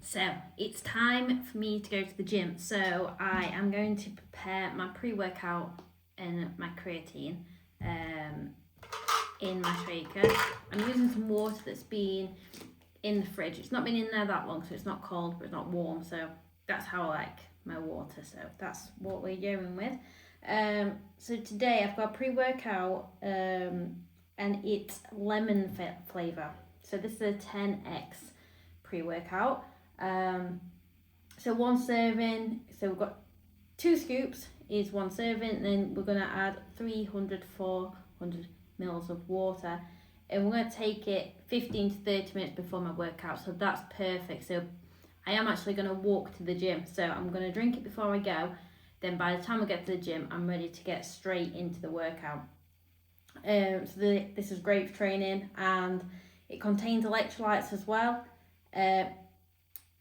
So it's time for me to go to the gym. So I am going to prepare my pre-workout and my creatine in my shaker. I'm using some water that's been in the fridge. It's not been in there that long, so it's not cold, but it's not warm. So that's how I like my water. So that's what we're going with. So today I've got a pre-workout and it's lemon flavour. So this is a 10x pre-workout. So one serving, so we've got 2 scoops is 1 serving, and then we're going to add 400 mils of water, and we're going to take it 15 to 30 minutes before my workout. So that's perfect. So I am actually going to walk to the gym, so I'm going to drink it before I go. Then by the time I get to the gym, I'm ready to get straight into the workout. This is great for training, and it contains electrolytes as well.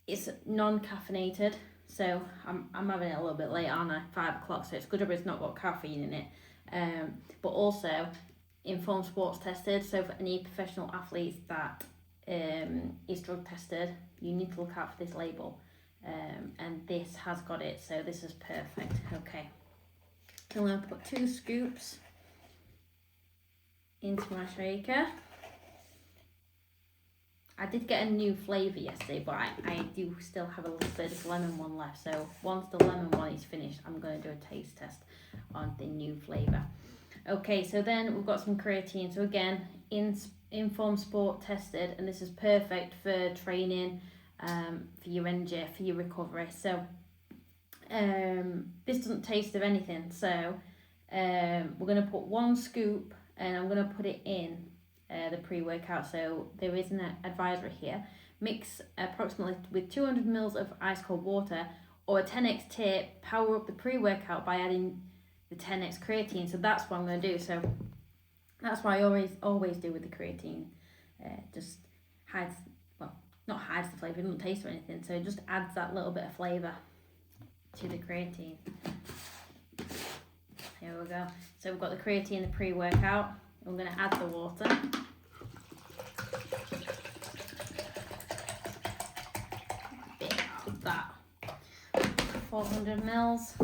It's non-caffeinated, so I'm having it a little bit late, aren't I? 5 o'clock, so it's good if it's not got caffeine in it. But also, Informed Sports tested, so for any professional athletes that is drug tested, you need to look out for this label. And this has got it, so this is perfect. Okay, so I'm going to put 2 scoops into my shaker. I did get a new flavour yesterday, but I do still have a little bit of lemon one left. So once the lemon one is finished, I'm going to do a taste test on the new flavour. Okay, so then we've got some creatine. So again, Informed Sport tested, and this is perfect for training, for your energy, for your recovery. So this doesn't taste of anything. So we're going to put 1 scoop, and I'm going to put it in the pre-workout. So there is an advisory here. Mix approximately with 200 mils of ice cold water or a 10x tip. Power up the pre-workout by adding the 10x creatine. So that's what I'm going to do. So that's what I always do with the creatine. Just hides, well, not hides the flavour, it doesn't taste or anything. So it just adds that little bit of flavour to the creatine. Here we go. So we've got the creatine, the pre-workout. I'm going to add the water. A bit of that. 400 mils.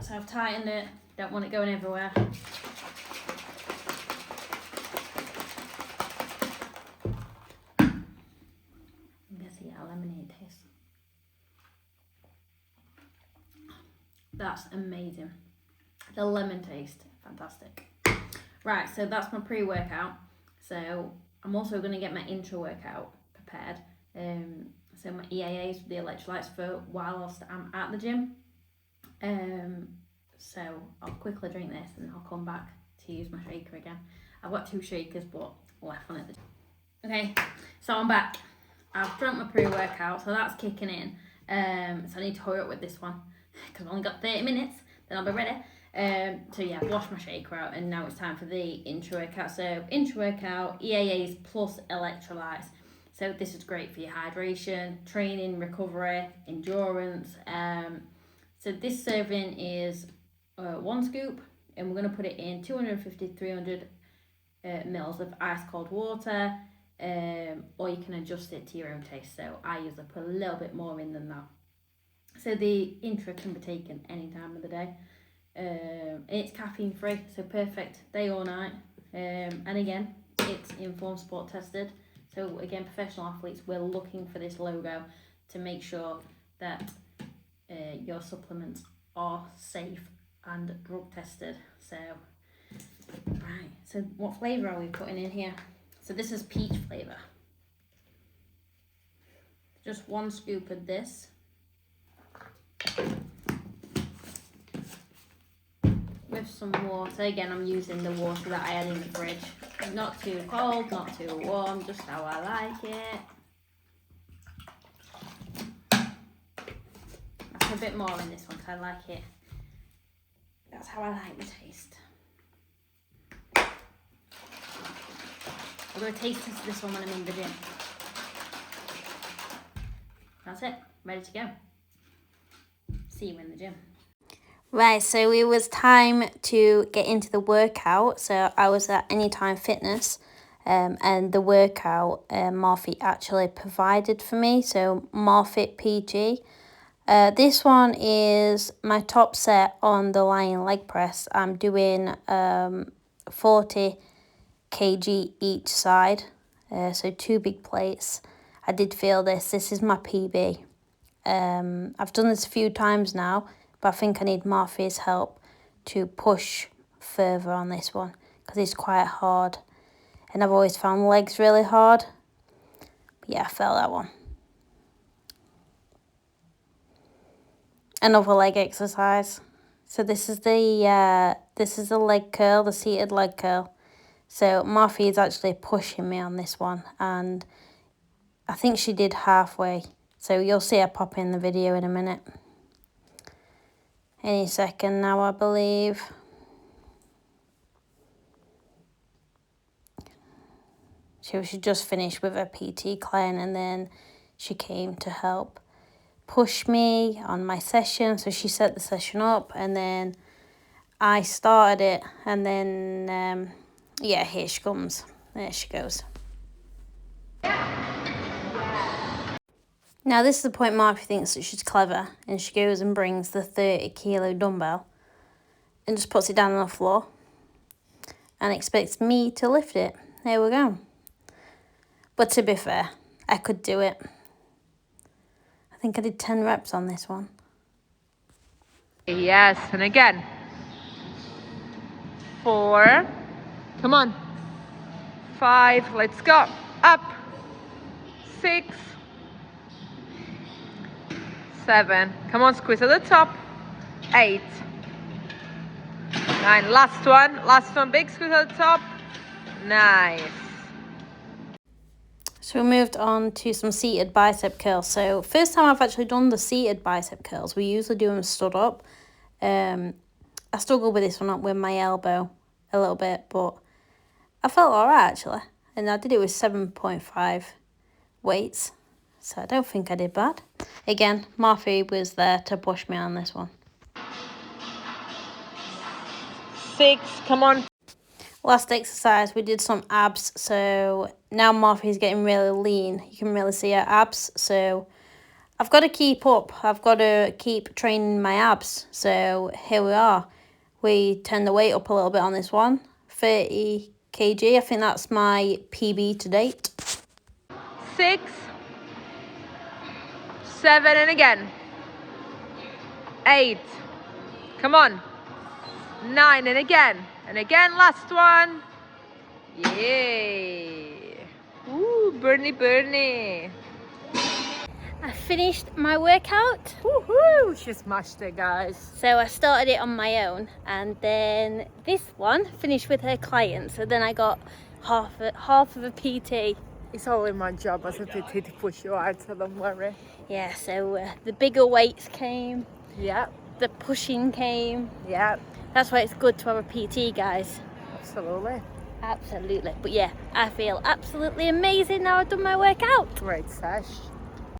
So I've tightened it. Don't want it going everywhere. I'm going to see how lemonade tastes. That's amazing. The lemon taste, fantastic. Right, so that's my pre-workout. So I'm also going to get my intra-workout prepared. So my EAAs, the electrolytes, for whilst I'm at the gym. So I'll quickly drink this and I'll come back to use my shaker again. I've got 2 shakers, but left one at the gym. Okay, so I'm back. I've drunk my pre-workout, so that's kicking in. So I need to hurry up with this one because I've only got 30 minutes, then I'll be ready. So yeah, I've washed my shaker out, and now it's time for the intra-workout. So intra-workout, EAAs plus electrolytes. So this is great for your hydration, training, recovery, endurance. So this serving is 1 scoop, and we're going to put it in 250-300 mils of ice cold water, or you can adjust it to your own taste. So I usually put a little bit more in than that. So the intra can be taken any time of the day. It's caffeine free, so perfect day or night. And again, it's Informed Sport tested. So again, professional athletes, we're looking for this logo to make sure that your supplements are safe and drug tested. So right, so what flavour are we putting in here? So this is peach flavour. Just 1 scoop of this. With some water. Again, I'm using the water that I had in the fridge. Not too cold, not too warm, just how I like it. That's a bit more in this one because I like it. That's how I like the taste. I'm going to taste test this one when I'm in the gym. That's it. Ready to go. See you in the gym. Right, so it was time to get into the workout. So I was at Anytime Fitness. and the workout Marfit actually provided for me. So Marfit PG. This one is my top set on the lying leg press. I'm doing 40 kg each side, so 2 big plates. I did feel this. This is my PB. I've done this a few times now, but I think I need Marfit's help to push further on this one because it's quite hard. And I've always found legs really hard. But yeah, I felt that one. Another leg exercise. So this is the leg curl, the seated leg curl. So Marfit is actually pushing me on this one, and I think she did halfway. So you'll see her pop in the video in a minute. Any second now, I believe. She just finished with her PT client, and then she came to help push me on my session. So she set the session up, and then I started it, and then yeah, here she comes. There she goes. Now this is the point Marfit thinks that she's clever, and she goes and brings the 30 kilo dumbbell and just puts it down on the floor and expects me to lift it. There we go. But to be fair, I could do it. I think I did 10 reps on this one. Yes, and again. 4. Come on. 5. Let's go. Up. 6. 7. Come on, squeeze at the top. 8. 9. Last one. Last one. Big squeeze at the top. Nice. So we moved on to some seated bicep curls. So first time I've actually done the seated bicep curls. We usually do them stood up. I struggled with this one up with my elbow a little bit, but I felt alright actually. And I did it with 7.5 weights. So I don't think I did bad. Again, Marfit was there to push me on this one. 6. Come on. Last exercise, we did some abs. So now Marfit's getting really lean. You can really see her abs. So I've got to keep up. I've got to keep training my abs. So here we are. We turned the weight up a little bit on this one. 30 kg. I think that's my PB to date. 6. 7, and again. 8. Come on. 9, and again. And again, last one. Yay. Ooh, Bernie. I finished my workout. Woohoo! She smashed it, guys. So I started it on my own, and then this one finished with her client. So then I got half of a PT. It's only my job as a PT to push you out, so don't worry. Yeah, so the bigger weights came. Yeah. The pushing came. Yeah. That's why it's good to have a PT, guys. Absolutely. Absolutely. But yeah, I feel absolutely amazing now I've done my workout. Great sesh.